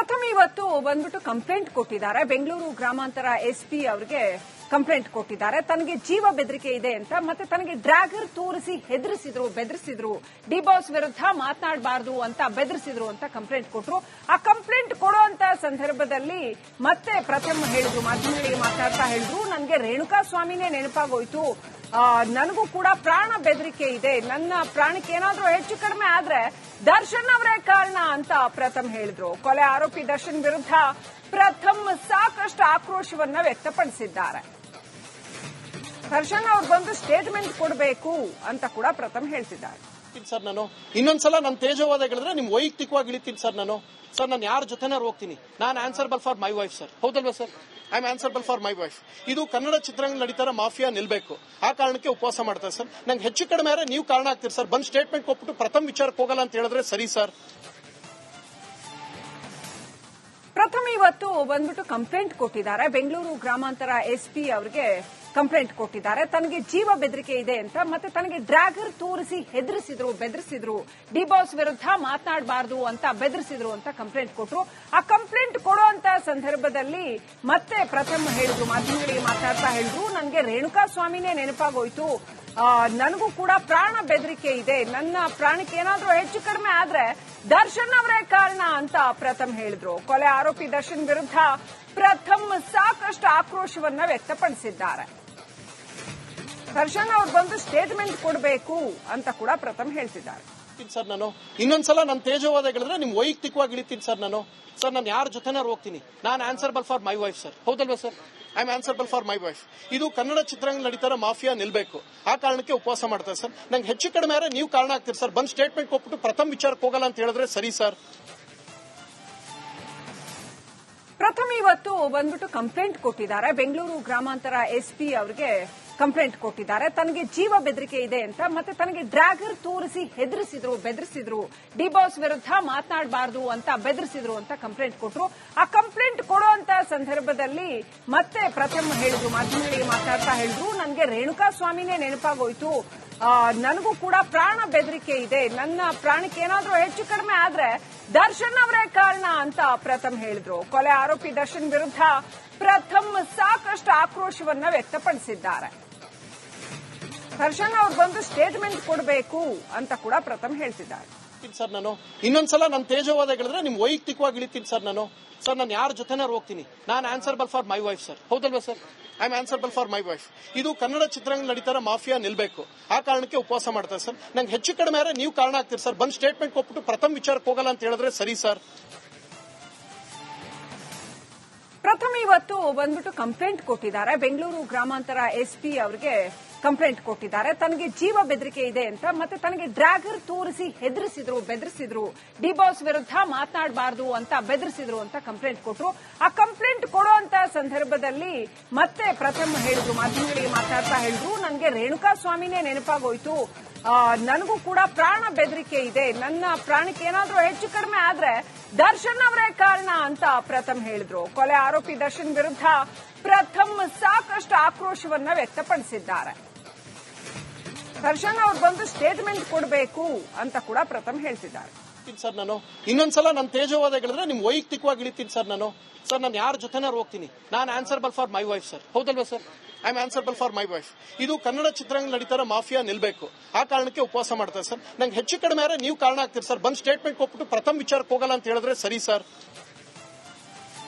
ಪ್ರಥಮ ಇವತ್ತು ಬಂದ್ಬಿಟ್ಟು ಕಂಪ್ಲೇಂಟ್ ಕೊಟ್ಟಿದ್ದಾರೆ. ಬೆಂಗಳೂರು ಗ್ರಾಮಾಂತರ ಎಸ್ಪಿ ಅವರಿಗೆ ಕಂಪ್ಲೇಂಟ್ ಕೊಟ್ಟಿದ್ದಾರೆ. ತನಗೆ ಜೀವ ಬೆದರಿಕೆ ಇದೆ ಅಂತ, ಮತ್ತೆ ತನಗೆ ಡ್ರ್ಯಾಗರ್ ತೋರಿಸಿ ಹೆದರಿಸಿದ್ರು, ಬೆದರಿಸಿದ್ರು, ಡಿಬಾಸ್ ವಿರುದ್ಧ ಮಾತನಾಡಬಾರದು ಅಂತ ಬೆದರಿಸಿದ್ರು ಅಂತ ಕಂಪ್ಲೇಂಟ್ ಕೊಟ್ಟರು. ಆ ಕಂಪ್ಲೇಂಟ್ ಕೊಡುವಂತ ಸಂದರ್ಭದಲ್ಲಿ ಮತ್ತೆ ಪ್ರಥಮ ಹೇಳಿದ್ರು, ಮಾಧ್ಯಮಗಳಿಗೆ ಮಾತನಾಡ್ತಾ ಹೇಳಿದ್ರು, ನನಗೆ ರೇಣುಕಾ ಸ್ವಾಮಿನೇ ನೆನಪಾಗೋಯ್ತು, ನನಗೂ ಕೂಡ ಪ್ರಾಣ ಬೆದರಿಕೆ ಇದೆ, ನನ್ನ ಪ್ರಾಣಕ್ಕೆ ಏನಾದ್ರೂ ಹೆಚ್ಚು ಕಡಿಮೆ ಆದ್ರೆ ದರ್ಶನ್ ಅವರೇ ಕಾರಣ ಅಂತ ಪ್ರಥಮ್ ಹೇಳಿದ್ರು. ಕೊಲೆ ಆರೋಪಿ ದರ್ಶನ್ ವಿರುದ್ಧ ಪ್ರಥಮ್ ಸಾಕಷ್ಟು ಆಕ್ರೋಶವನ್ನ ವ್ಯಕ್ತಪಡಿಸಿದ್ದಾರೆ. ದರ್ಶನ್ ಅವ್ರು ಬಂದು ಸ್ಟೇಟ್ಮೆಂಟ್ ಕೊಡಬೇಕು ಅಂತ ಕೂಡ ಪ್ರಥಮ್ ಹೇಳ್ತಿದ್ದಾರೆ. ಸರ್, ನಾನು ಇನ್ನೊಂದ್ಸಲ ನನ್ನ ತೇಜವಾದಗಳಿದ್ರೆ ನಿಮ್ ವೈಯಕ್ತಿಕವಾಗಿ ಇಳಿತೀನಿ ಸರ್. ನಾನು ಯಾರ ಜೊತೆನಾರು ಹೋಗ್ತೀನಿ. ನಾನು answerable for my wife sir. ಹೌದಲ್ವಾ sir? I am answerable for my wife. ಇದು ಕನ್ನಡ ಚಿತ್ರರಂಗ ನಡೀತಾರ ಮಾಫಿಯಾ ನಿಲ್ಬೇಕು, ಆ ಕಾರಣಕ್ಕೆ ಉಪವಾಸ ಮಾಡ್ತಾರೆ ಸರ್. ನಂಗೆ ಹೆಚ್ಚು ಕಡಿಮೆ ಆದ್ರೆ ನೀವು ಕಾರಣ ಆಗ್ತೀರಿ ಸರ್. ಬಂದ್ ಸ್ಟೇಟ್ಮೆಂಟ್ ಕೊಟ್ಬಿಟ್ಟು ಪ್ರಥಮ ವಿಚಾರಕ್ಕೆ ಹೋಗಲ್ಲ ಅಂತ ಹೇಳಿದ್ರೆ ಸರಿ ಸರ್. ಪ್ರಥಮ ಇವತ್ತು ಬಂದ್ಬಿಟ್ಟು ಕಂಪ್ಲೇಂಟ್ ಕೊಟ್ಟಿದ್ದಾರೆ. ಬೆಂಗಳೂರು ಗ್ರಾಮಾಂತರ ಎಸ್ಪಿ ಅವರಿಗೆ ಕಂಪ್ಲೇಂಟ್ ಕೊಟ್ಟಿದ್ದಾರೆ. ತನಗೆ ಜೀವ ಬೆದರಿಕೆ ಇದೆ ಅಂತ, ಮತ್ತೆ ತನಗೆ ಡ್ರ್ಯಾಗರ್ ತೋರಿಸಿ ಹೆದರಿಸಿದ್ರು, ಬೆದರಿಸಿದ್ರು, ಡಿಬಾಸ್ ವಿರುದ್ಧ ಮಾತನಾಡಬಾರದು ಅಂತ ಬೆದರಿಸಿದ್ರು ಅಂತ ಕಂಪ್ಲೇಂಟ್ ಕೊಟ್ಟರು. ಆ ಕಂಪ್ಲೇಂಟ್ ಕೊಡುವಂತ ಸಂದರ್ಭದಲ್ಲಿ ಮತ್ತೆ ಪ್ರಥಮ ಹೇಳಿದ್ರು, ಮಾಧ್ಯಮಗಳಿಗೆ ಮಾತನಾಡ್ತಾ ಹೇಳಿದ್ರು, ನನಗೆ ರೇಣುಕಾ ಸ್ವಾಮಿನೇ ನೆನಪಾಗೋಯ್ತು, ನನಗೂ ಕೂಡ ಪ್ರಾಣ ಬೆದರಿಕೆ ಇದೆ, ನನ್ನ ಪ್ರಾಣಕ್ಕೆ ಏನಾದ್ರೂ ಹೆಚ್ಚು ಕಡಿಮೆ ಆದ್ರೆ ದರ್ಶನ್ ಅವರೇ ಕಾರಣ ಅಂತ ಪ್ರಥಮ್ ಹೇಳಿದ್ರು. ಕೊಲೆ ಆರೋಪಿ ದರ್ಶನ್ ವಿರುದ್ಧ ಪ್ರಥಮ್ ಸಾಕಷ್ಟು ಆಕ್ರೋಶವನ್ನ ವ್ಯಕ್ತಪಡಿಸಿದ್ದಾರೆ. ದರ್ಶನ್ ಅವ್ರು ಬಂದು ಸ್ಟೇಟ್ಮೆಂಟ್ ಕೊಡಬೇಕು ಅಂತ ಕೂಡ ಪ್ರಥಮ್ ಹೇಳ್ತಿದ್ದಾರೆ. ಸರ್, ನಾನು ಇನ್ನೊಂದ್ಸಲ ನನ್ನ ತೇಜವಾದಗಳಿದ್ರೆ ನಿಮ್ ವೈಯಕ್ತಿಕವಾಗಿ ಇಳಿತೀನಿ ಸರ್. ನಾನು ಯಾರ ಜೊತೆನಾರು ಹೋಗ್ತೀನಿ. ನಾನು answerable for my wife sir. ಹೌದಲ್ವಾ sir? I am answerable for my wife. ಇದು ಕನ್ನಡ ಚಿತ್ರರಂಗ ನಡೀತಾರ ಮಾಫಿಯಾ ನಿಲ್ಬೇಕು, ಆ ಕಾರಣಕ್ಕೆ ಉಪವಾಸ ಮಾಡ್ತಾರೆ ಸರ್. ನಂಗೆ ಹೆಚ್ಚು ಕಡಿಮೆ ಆದ್ರೆ ನೀವು ಕಾರಣ ಆಗ್ತೀರಿ ಸರ್. ಬಂದ್ ಸ್ಟೇಟ್ಮೆಂಟ್ ಕೊಟ್ಬಿಟ್ಟು ಪ್ರಥಮ ವಿಚಾರಕ್ಕೆ ಹೋಗಲ್ಲ ಅಂತ ಹೇಳಿದ್ರೆ ಸರಿ ಸರ್. ಪ್ರಥಮ ಇವತ್ತು ಬಂದ್ಬಿಟ್ಟು ಕಂಪ್ಲೇಂಟ್ ಕೊಟ್ಟಿದ್ದಾರೆ. ಬೆಂಗಳೂರು ಗ್ರಾಮಾಂತರ ಎಸ್ಪಿ ಅವರಿಗೆ ಕಂಪ್ಲೇಂಟ್ ಕೊಟ್ಟಿದ್ದಾರೆ. ತನಗೆ ಜೀವ ಬೆದರಿಕೆ ಇದೆ ಅಂತ, ಮತ್ತೆ ತನಗೆ ಡ್ರ್ಯಾಗರ್ ತೋರಿಸಿ ಹೆದರಿಸಿದ್ರು, ಬೆದರಿಸಿದ್ರು, ಡಿಬಾಸ್ ವಿರುದ್ಧ ಮಾತನಾಡಬಾರದು ಅಂತ ಬೆದರಿಸಿದ್ರು ಅಂತ ಕಂಪ್ಲೇಂಟ್ ಕೊಟ್ಟರು. ಆ ಕಂಪ್ಲೇಂಟ್ ಕೊಡುವಂತ ಸಂದರ್ಭದಲ್ಲಿ ಮತ್ತೆ ಪ್ರಥಮ ಹೇಳಿದ್ರು, ಮಾಧ್ಯಮಗಳಿಗೆ ಮಾತನಾಡ್ತಾ ಹೇಳಿದ್ರು, ನನಗೆ ರೇಣುಕಾ ಸ್ವಾಮಿನೇ ನೆನಪಾಗೋಯ್ತು, ನನಗೂ ಕೂಡ ಪ್ರಾಣ ಬೆದರಿಕೆ ಇದೆ, ನನ್ನ ಪ್ರಾಣಕ್ಕೆ ಏನಾದ್ರೂ ಹೆಚ್ಚು ಕಡಿಮೆ ಆದ್ರೆ ದರ್ಶನ್ ಅವರೇ ಕಾರಣ ಅಂತ ಪ್ರಥಮ್ ಹೇಳಿದ್ರು. ಕೊಲೆ ಆರೋಪಿ ದರ್ಶನ್ ವಿರುದ್ಧ ಪ್ರಥಮ್ ಸಾಕಷ್ಟು ಆಕ್ರೋಶವನ್ನ ವ್ಯಕ್ತಪಡಿಸಿದ್ದಾರೆ. ದರ್ಶನ್ ಅವ್ರು ಬಂದು ಸ್ಟೇಟ್ಮೆಂಟ್ ಕೊಡಬೇಕು ಅಂತ ಕೂಡ ಪ್ರಥಮ್ ಹೇಳ್ತಿದ್ದಾರೆ. ಸರ್, ನಾನು ಇನ್ನೊಂದ್ಸಲ ನನ್ನ ತೇಜವಾದಗಳಿದ್ರೆ ನಿಮ್ ವೈಯಕ್ತಿಕವಾಗಿ ಇಳಿತೀನಿ ಸರ್. ನಾನು ಯಾರ ಜೊತೆನಾರು ಹೋಗ್ತೀನಿ. ನಾನು answerable for my wife sir. ಹೌದಲ್ವಾ sir? I am answerable for my wife. ಇದು ಕನ್ನಡ ಚಿತ್ರರಂಗ ನಡೀತಾರ ಮಾಫಿಯಾ ನಿಲ್ಬೇಕು, ಆ ಕಾರಣಕ್ಕೆ ಉಪವಾಸ ಮಾಡ್ತಾರೆ ಸರ್. ನಂಗೆ ಹೆಚ್ಚು ಕಡಿಮೆ ಆದ್ರೆ ನೀವು ಕಾರಣ ಆಗ್ತೀರಿ ಸರ್. ಬಂದ್ ಸ್ಟೇಟ್ಮೆಂಟ್ ಕೊಟ್ಬಿಟ್ಟು ಪ್ರಥಮ ವಿಚಾರಕ್ಕೆ ಹೋಗಲ್ಲ ಅಂತ ಹೇಳಿದ್ರೆ ಸರಿ ಸರ್. ಪ್ರಥಮ ಇವತ್ತು ಬಂದ್ಬಿಟ್ಟು ಕಂಪ್ಲೇಂಟ್ ಕೊಟ್ಟಿದ್ದಾರೆ. ಬೆಂಗಳೂರು ಗ್ರಾಮಾಂತರ ಎಸ್ಪಿ ಅವರಿಗೆ ಕಂಪ್ಲೇಂಟ್ ಕೊಟ್ಟಿದ್ದಾರೆ. ತನಗೆ ಜೀವ ಬೆದರಿಕೆ ಇದೆ ಅಂತ, ಮತ್ತೆ ತನಗೆ ಡ್ರ್ಯಾಗರ್ ತೋರಿಸಿ ಹೆದರಿಸಿದ್ರು, ಬೆದರಿಸಿದ್ರು, ಡಿಬಾಸ್ ವಿರುದ್ಧ ಮಾತನಾಡಬಾರದು ಅಂತ ಬೆದರಿಸಿದ್ರು ಅಂತ ಕಂಪ್ಲೇಂಟ್ ಕೊಟ್ಟರು. ಆ ಕಂಪ್ಲೇಂಟ್ ಕೊಡುವಂತ ಸಂದರ್ಭದಲ್ಲಿ ಮತ್ತೆ ಪ್ರಥಮ ಹೇಳಿದ್ರು, ಮಾಧ್ಯಮಗಳಿಗೆ ಮಾತನಾಡ್ತಾ ಹೇಳಿದ್ರು, ನನಗೆ ರೇಣುಕಾ ಸ್ವಾಮಿನೇ ನೆನಪಾಗೋಯ್ತು, ನನಗೂ ಕೂಡ ಪ್ರಾಣ ಬೆದರಿಕೆ ಇದೆ, ನನ್ನ ಪ್ರಾಣಕ್ಕೆ ಏನಾದ್ರೂ ಹೆಚ್ಚು ಕಡಿಮೆ ಆದ್ರೆ ದರ್ಶನ್ ಅವರೇ ಕಾರಣ ಅಂತ ಪ್ರಥಮ್ ಹೇಳಿದ್ರು. ಕೊಲೆ ಆರೋಪಿ ದರ್ಶನ್ ವಿರುದ್ಧ ಪ್ರಥಮ್ ಸಾಕಷ್ಟು ಆಕ್ರೋಶವನ್ನ ವ್ಯಕ್ತಪಡಿಸಿದ್ದಾರೆ. ದರ್ಶನ್ ಅವ್ರು ಬಂದು ಸ್ಟೇಟ್ಮೆಂಟ್ ಕೊಡಬೇಕು ಅಂತ ಕೂಡ ಪ್ರಥಮ್ ಹೇಳ್ತಿದ್ದಾರೆ. ಸರ್, ನಾನು ಇನ್ನೊಂದ್ಸಲ ನನ್ನ ತೇಜವಾದಗಳಿದ್ರೆ ನಿಮ್ ವೈಯಕ್ತಿಕವಾಗಿ ಇಳಿತೀನಿ ಸರ್. ನಾನು ಯಾರ ಜೊತೆನಾರು ಹೋಗ್ತೀನಿ. ನಾನು answerable for my wife sir. ಹೌದಲ್ವಾ sir? I am answerable for my wife. ಇದು ಕನ್ನಡ ಚಿತ್ರರಂಗ ನಡೀತಾರ ಮಾಫಿಯಾ ನಿಲ್ಬೇಕು, ಆ ಕಾರಣಕ್ಕೆ ಉಪವಾಸ ಮಾಡ್ತಾರೆ ಸರ್. ನಂಗೆ ಹೆಚ್ಚು ಕಡಿಮೆ ಆದ್ರೆ ನೀವು ಕಾರಣ ಆಗ್ತೀರಿ ಸರ್. ಬಂದ್ ಸ್ಟೇಟ್ಮೆಂಟ್ ಕೊಟ್ಬಿಟ್ಟು ಪ್ರಥಮ ವಿಚಾರಕ್ಕೆ ಹೋಗಲ್ಲ ಅಂತ ಹೇಳಿದ್ರೆ ಸರಿ ಸರ್.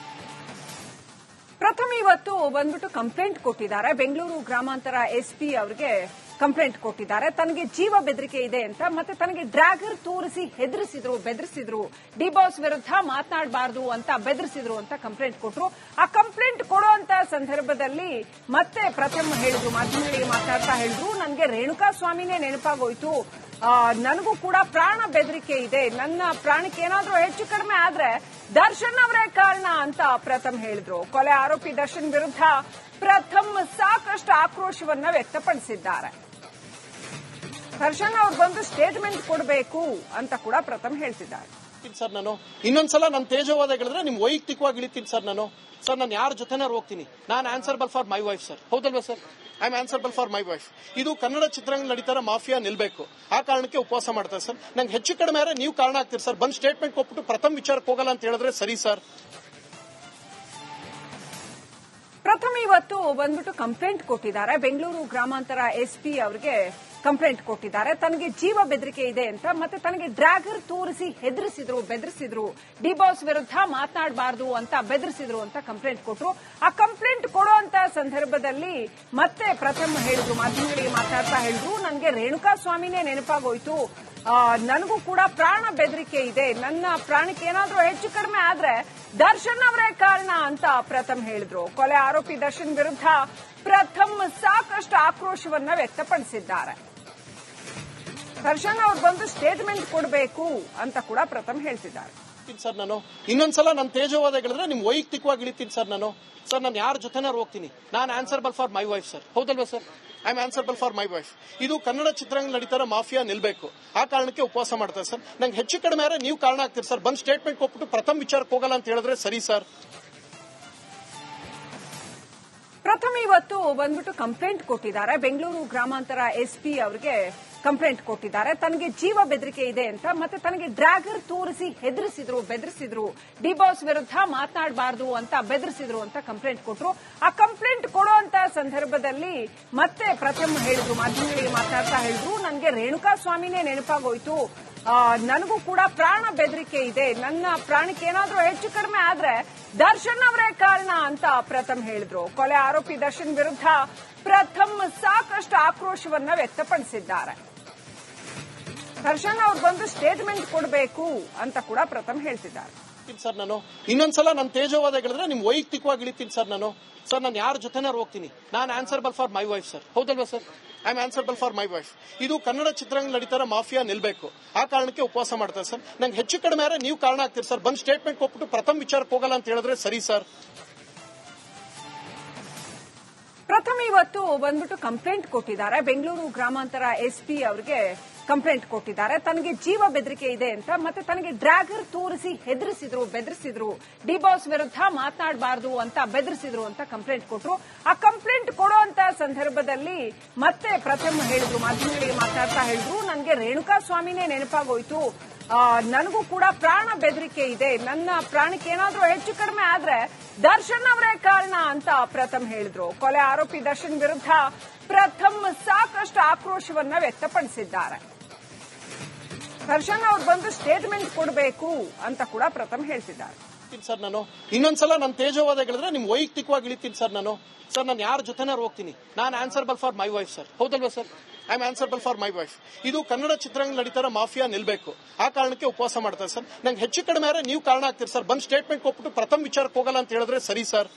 ಪ್ರಥಮ ಇವತ್ತು ಬಂದ್ಬಿಟ್ಟು ಕಂಪ್ಲೇಂಟ್ ಕೊಟ್ಟಿದ್ದಾರೆ. ಬೆಂಗಳೂರು ಗ್ರಾಮಾಂತರ ಎಸ್ಪಿ ಅವರಿಗೆ ಕಂಪ್ಲೇಂಟ್ ಕೊಟ್ಟಿದ್ದಾರೆ. ತನಗೆ ಜೀವ ಬೆದರಿಕೆ ಇದೆ ಅಂತ, ಮತ್ತೆ ತನಗೆ ಡ್ರ್ಯಾಗರ್ ತೋರಿಸಿ ಹೆದರಿಸಿದ್ರು, ಬೆದರಿಸಿದ್ರು, ಡಿಬಾಸ್ ವಿರುದ್ಧ ಮಾತನಾಡಬಾರದು ಅಂತ ಬೆದರಿಸಿದ್ರು ಅಂತ ಕಂಪ್ಲೇಂಟ್ ಕೊಟ್ಟರು. ಆ ಕಂಪ್ಲೇಂಟ್ ಕೊಡುವಂತ ಸಂದರ್ಭದಲ್ಲಿ ಮತ್ತೆ ಪ್ರಥಮ ಹೇಳಿದ್ರು, ಮಾಧ್ಯಮಗಳಿಗೆ ಮಾತನಾಡ್ತಾ ಹೇಳಿದ್ರು, ನನಗೆ ರೇಣುಕಾ ಸ್ವಾಮಿನೇ ನೆನಪಾಗೋಯ್ತು, ನನಗೂ ಕೂಡ ಪ್ರಾಣ ಬೆದರಿಕೆ ಇದೆ, ನನ್ನ ಪ್ರಾಣಕ್ಕೆ ಏನಾದ್ರೂ ಹೆಚ್ಚು ಕಡಿಮೆ ಆದ್ರೆ ದರ್ಶನ್ ಅವರೇ ಕಾರಣ ಅಂತ ಪ್ರಥಮ್ ಹೇಳಿದ್ರು. ಕೊಲೆ ಆರೋಪಿ ದರ್ಶನ್ ವಿರುದ್ಧ ಪ್ರಥಮ್ ಸಾಕಷ್ಟು ಆಕ್ರೋಶವನ್ನ ವ್ಯಕ್ತಪಡಿಸಿದ್ದಾರೆ. ದರ್ಶನ್ ಅವ್ರು ಬಂದು ಸ್ಟೇಟ್ಮೆಂಟ್ ಕೊಡಬೇಕು ಅಂತ ಕೂಡ ಪ್ರಥಮ್ ಹೇಳ್ತಿದ್ದಾರೆ. ಸರ್ ನಾನು ಇನ್ನೊಂದ್ಸಲ ನನ್ನ ತೇಜವಾದ ಹೇಳಿದ್ರೆ ನಿಮ್ ವೈಯಕ್ತಿಕವಾಗಿ ಇಳಿತೀನಿ ಸರ್ ನಾನು ಯಾರ ಜೊತೆನಾರು ಹೋಗ್ತೀನಿ. ನಾನು answerable for my wife sir. ಹೌದಲ್ವಾ sir? I am answerable for my wife. ಇದು ಕನ್ನಡ ಚಿತ್ರರಂಗ ನಡೀತಾರ ಮಾಫಿಯಾ ನಿಲ್ಬೇಕು. ಆ ಕಾರಣಕ್ಕೆ ಉಪವಾಸ ಮಾಡ್ತಾರೆ ಸರ್. ನಂಗೆ ಹೆಚ್ಚು ಕಡಿಮೆ ಆದ್ರೆ ನೀವು ಕಾರಣ ಆಗ್ತೀರಿ ಸರ್. ಬಂದ್ ಸ್ಟೇಟ್ಮೆಂಟ್ ಕೊಟ್ಬಿಟ್ಟು ಪ್ರಥಮ ವಿಚಾರಕ್ಕೆ ಹೋಗಲ್ಲ ಅಂತ ಹೇಳಿದ್ರೆ ಸರಿ ಸರ್. ಪ್ರಥಮ ಇವತ್ತು ಬಂದ್ಬಿಟ್ಟು ಕಂಪ್ಲೇಂಟ್ ಕೊಟ್ಟಿದ್ದಾರೆ. ಬೆಂಗಳೂರು ಗ್ರಾಮಾಂತರ ಎಸ್ಪಿ ಅವರಿಗೆ ಕಂಪ್ಲೇಂಟ್ ಕೊಟ್ಟಿದ್ದಾರೆ. ತನಗೆ ಜೀವ ಬೆದರಿಕೆ ಇದೆ ಅಂತ, ಮತ್ತೆ ತನಗೆ ಡ್ರ್ಯಾಗರ್ ತೋರಿಸಿ ಬೆದರಿಸಿದ್ರು, ಡಿಬಾಸ್ ವಿರುದ್ಧ ಮಾತನಾಡಬಾರದು ಅಂತ ಬೆದರಿಸಿದ್ರು ಅಂತ ಕಂಪ್ಲೇಂಟ್ ಕೊಟ್ಟರು. ಆ ಕಂಪ್ಲೇಂಟ್ ಕೊಡುವಂತ ಸಂದರ್ಭದಲ್ಲಿ ಮತ್ತೆ ಪ್ರಥಮ ಹೇಳಿದ್ರು, ಮಾಧ್ಯಮಗಳಿಗೆ ಮಾತನಾಡ್ತಾ ಹೇಳಿದ್ರು, ನನಗೆ ರೇಣುಕಾ ಸ್ವಾಮಿನೇ ನೆನಪಾಗೋಯ್ತು, ನನಗೂ ಕೂಡ ಪ್ರಾಣ ಬೆದರಿಕೆ ಇದೆ, ನನ್ನ ಪ್ರಾಣಕ್ಕೆ ಏನಾದ್ರೂ ಹೆಚ್ಚು ಕಡಿಮೆ ಆದ್ರೆ ದರ್ಶನ್ ಅವರೇ ಕಾರಣ ಅಂತ ಪ್ರಥಮ್ ಹೇಳಿದ್ರು. ಕೊಲೆ ಆರೋಪಿ ದರ್ಶನ್ ವಿರುದ್ಧ ಪ್ರಥಮ್ ಸಾಕಷ್ಟು ಆಕ್ರೋಶವನ್ನ ವ್ಯಕ್ತಪಡಿಸಿದ್ದಾರೆ. ದರ್ಶನ್ ಅವ್ರು ಬಂದು ಸ್ಟೇಟ್ಮೆಂಟ್ ಕೊಡಬೇಕು ಅಂತ ಕೂಡ ಪ್ರಥಮ್ ಹೇಳ್ತಿದ್ದಾರೆ. ಸರ್ ನಾನು ಇನ್ನೊಂದ್ಸಲ ನನ್ನ ತೇಜವಾದ ಹೇಳಿದ್ರೆ ನಿಮ್ ವೈಯಕ್ತಿಕವಾಗಿ ಇಳಿತೀನಿ ಸರ್ ನಾನು ಯಾರ ಜೊತೆನಾರು ಹೋಗ್ತೀನಿ. ನಾನು answerable for my wife sir. ಹೌದಲ್ವಾ sir? I am answerable for my wife. ಇದು ಕನ್ನಡ ಚಿತ್ರರಂಗ ನಡೀತಾರ ಮಾಫಿಯಾ ನಿಲ್ಬೇಕು. ಆ ಕಾರಣಕ್ಕೆ ಉಪವಾಸ ಮಾಡ್ತಾರೆ ಸರ್. ನಂಗೆ ಹೆಚ್ಚು ಕಡಿಮೆ ಆದ್ರೆ ನೀವು ಕಾರಣ ಆಗ್ತೀರಿ ಸರ್. ಬಂದ್ ಸ್ಟೇಟ್ಮೆಂಟ್ ಕೊಟ್ಬಿಟ್ಟು ಪ್ರಥಮ ವಿಚಾರಕ್ಕೆ ಹೋಗಲ್ಲ ಅಂತ ಹೇಳಿದ್ರೆ ಸರಿ ಸರ್. ಪ್ರಥಮ ಇವತ್ತು ಬಂದ್ಬಿಟ್ಟು ಕಂಪ್ಲೇಂಟ್ ಕೊಟ್ಟಿದ್ದಾರೆ. ಬೆಂಗಳೂರು ಗ್ರಾಮಾಂತರ ಎಸ್ಪಿ ಅವರಿಗೆ ಕಂಪ್ಲೇಂಟ್ ಕೊಟ್ಟಿದ್ದಾರೆ. ತನಗೆ ಜೀವ ಬೆದರಿಕೆ ಇದೆ ಅಂತ, ಮತ್ತೆ ತನಗೆ ಡ್ರ್ಯಾಗರ್ ತೋರಿಸಿ ಬೆದರಿಸಿದ್ರು, ಡಿಬಾಸ್ ವಿರುದ್ಧ ಮಾತನಾಡಬಾರದು ಅಂತ ಬೆದರಿಸಿದ್ರು ಅಂತ ಕಂಪ್ಲೇಂಟ್ ಕೊಟ್ಟರು. ಆ ಕಂಪ್ಲೇಂಟ್ ಕೊಡುವಂತ ಸಂದರ್ಭದಲ್ಲಿ ಮತ್ತೆ ಪ್ರಥಮ ಹೇಳಿದ್ರು, ಮಾಧ್ಯಮಗಳಿಗೆ ಮಾತನಾಡ್ತಾ ಹೇಳಿದ್ರು, ನನಗೆ ರೇಣುಕಾ ಸ್ವಾಮಿನೇ ನೆನಪಾಗೋಯ್ತು, ನನಗೂ ಕೂಡ ಪ್ರಾಣ ಬೆದರಿಕೆ ಇದೆ, ನನ್ನ ಪ್ರಾಣಕ್ಕೆ ಏನಾದ್ರೂ ಹೆಚ್ಚು ಕಡಿಮೆ ಆದ್ರೆ ದರ್ಶನ್ ಅವರೇ ಕಾರಣ ಅಂತ ಪ್ರಥಮ್ ಹೇಳಿದ್ರು. ಕೊಲೆ ಆರೋಪಿ ದರ್ಶನ್ ವಿರುದ್ಧ ಪ್ರಥಮ್ ಸಾಕಷ್ಟು ಆಕ್ರೋಶವನ್ನ ವ್ಯಕ್ತಪಡಿಸಿದ್ದಾರೆ. ದರ್ಶನ್ ಅವ್ರು ಬಂದು ಸ್ಟೇಟ್ಮೆಂಟ್ ಕೊಡಬೇಕು ಅಂತ ಕೂಡ ಪ್ರಥಮ್ ಹೇಳ್ತಿದ್ದಾರೆ. ಸರ್ ನಾನು ಇನ್ನೊಂದ್ಸಲ ನನ್ನ ತೇಜವಾದ ಹೇಳಿದ್ರೆ ನಿಮ್ ವೈಯಕ್ತಿಕವಾಗಿ ಇಳಿತೀನಿ ಸರ್ ನಾನು ಯಾರ ಜೊತೆನಾರು ಹೋಗ್ತೀನಿ. ನಾನು answerable for my wife sir. ಹೌದಲ್ವಾ sir? I am answerable for my wife. ಇದು ಕನ್ನಡ ಚಿತ್ರರಂಗ ನಡೀತಾರ ಮಾಫಿಯಾ ನಿಲ್ಬೇಕು. ಆ ಕಾರಣಕ್ಕೆ ಉಪವಾಸ ಮಾಡ್ತಾರೆ ಸರ್. ನಂಗೆ ಹೆಚ್ಚು ಕಡಿಮೆ ಆದ್ರೆ ನೀವು ಕಾರಣ ಆಗ್ತೀರಿ ಸರ್. ಬಂದ್ ಸ್ಟೇಟ್ಮೆಂಟ್ ಕೊಟ್ಬಿಟ್ಟು ಪ್ರಥಮ ವಿಚಾರಕ್ಕೆ ಹೋಗಲ್ಲ ಅಂತ ಹೇಳಿದ್ರೆ ಸರಿ ಸರ್. ಪ್ರಥಮ ಇವತ್ತು ಬಂದ್ಬಿಟ್ಟು ಕಂಪ್ಲೇಂಟ್ ಕೊಟ್ಟಿದ್ದಾರೆ. ಬೆಂಗಳೂರು ಗ್ರಾಮಾಂತರ ಎಸ್ಪಿ ಅವರಿಗೆ ಕಂಪ್ಲೇಂಟ್ ಕೊಟ್ಟಿದ್ದಾರೆ. ತನಗೆ ಜೀವ ಬೆದರಿಕೆ ಇದೆ ಅಂತ, ಮತ್ತೆ ತನಗೆ ಡ್ರ್ಯಾಗರ್ ತೋರಿಸಿ ಬೆದರಿಸಿದ್ರು, ಡಿಬಾಸ್ ವಿರುದ್ಧ ಮಾತನಾಡಬಾರದು ಅಂತ ಬೆದರಿಸಿದ್ರು ಅಂತ ಕಂಪ್ಲೇಂಟ್ ಕೊಟ್ಟರು. ಆ ಕಂಪ್ಲೇಂಟ್ ಕೊಡುವಂತ ಸಂದರ್ಭದಲ್ಲಿ ಮತ್ತೆ ಪ್ರಥಮ ಹೇಳಿದ್ರು, ಮಾಧ್ಯಮಗಳಿಗೆ ಮಾತನಾಡ್ತಾ ಹೇಳಿದ್ರು, ನನಗೆ ರೇಣುಕಾ ಸ್ವಾಮಿನೇ ನೆನಪಾಗೋಯ್ತು, ನನಗೂ ಕೂಡ ಪ್ರಾಣ ಬೆದರಿಕೆ ಇದೆ, ನನ್ನ ಪ್ರಾಣಕ್ಕೆ ಏನಾದ್ರೂ ಹೆಚ್ಚು ಕಡಿಮೆ ಆದ್ರೆ ದರ್ಶನ್ ಅವರೇ ಕಾರಣ ಅಂತ ಪ್ರಥಮ್ ಹೇಳಿದ್ರು. ಕೊಲೆ ಆರೋಪಿ ದರ್ಶನ್ ವಿರುದ್ಧ ಪ್ರಥಮ್ ಸಾಕಷ್ಟು ಆಕ್ರೋಶವನ್ನ ವ್ಯಕ್ತಪಡಿಸಿದ್ದಾರೆ. ದರ್ಶನ್ ಅವ್ರು ಬಂದು ಸ್ಟೇಟ್ಮೆಂಟ್ ಕೊಡಬೇಕು ಅಂತ ಕೂಡ ಪ್ರಥಮ್ ಹೇಳ್ತಿದ್ದಾರೆ. ಸರ್ ನಾನು ಇನ್ನೊಂದ್ಸಲ ನನ್ನ ತೇಜವಾದ ಹೇಳಿದ್ರೆ ನಿಮ್ ವೈಯಕ್ತಿಕವಾಗಿ ಇಳಿತೀನಿ ಸರ್ ನಾನು ಯಾರ ಜೊತೆನಾರು ಹೋಗ್ತೀನಿ. ನಾನು answerable for my wife sir. ಹೌದಲ್ವಾ sir? I am answerable for my wife. ಇದು ಕನ್ನಡ ಚಿತ್ರರಂಗ ನಡೀತಾರ ಮಾಫಿಯಾ ನಿಲ್ಬೇಕು. ಆ ಕಾರಣಕ್ಕೆ ಉಪವಾಸ ಮಾಡ್ತಾರೆ ಸರ್. ನಂಗೆ ಹೆಚ್ಚು ಕಡಿಮೆ ಆದ್ರೆ ನೀವು ಕಾರಣ ಆಗ್ತೀರಿ ಸರ್. ಬಂದ್ ಸ್ಟೇಟ್ಮೆಂಟ್ ಕೊಟ್ಬಿಟ್ಟು ಪ್ರಥಮ ವಿಚಾರಕ್ಕೆ ಹೋಗಲ್ಲ ಅಂತ ಹೇಳಿದ್ರೆ ಸರಿ ಸರ್.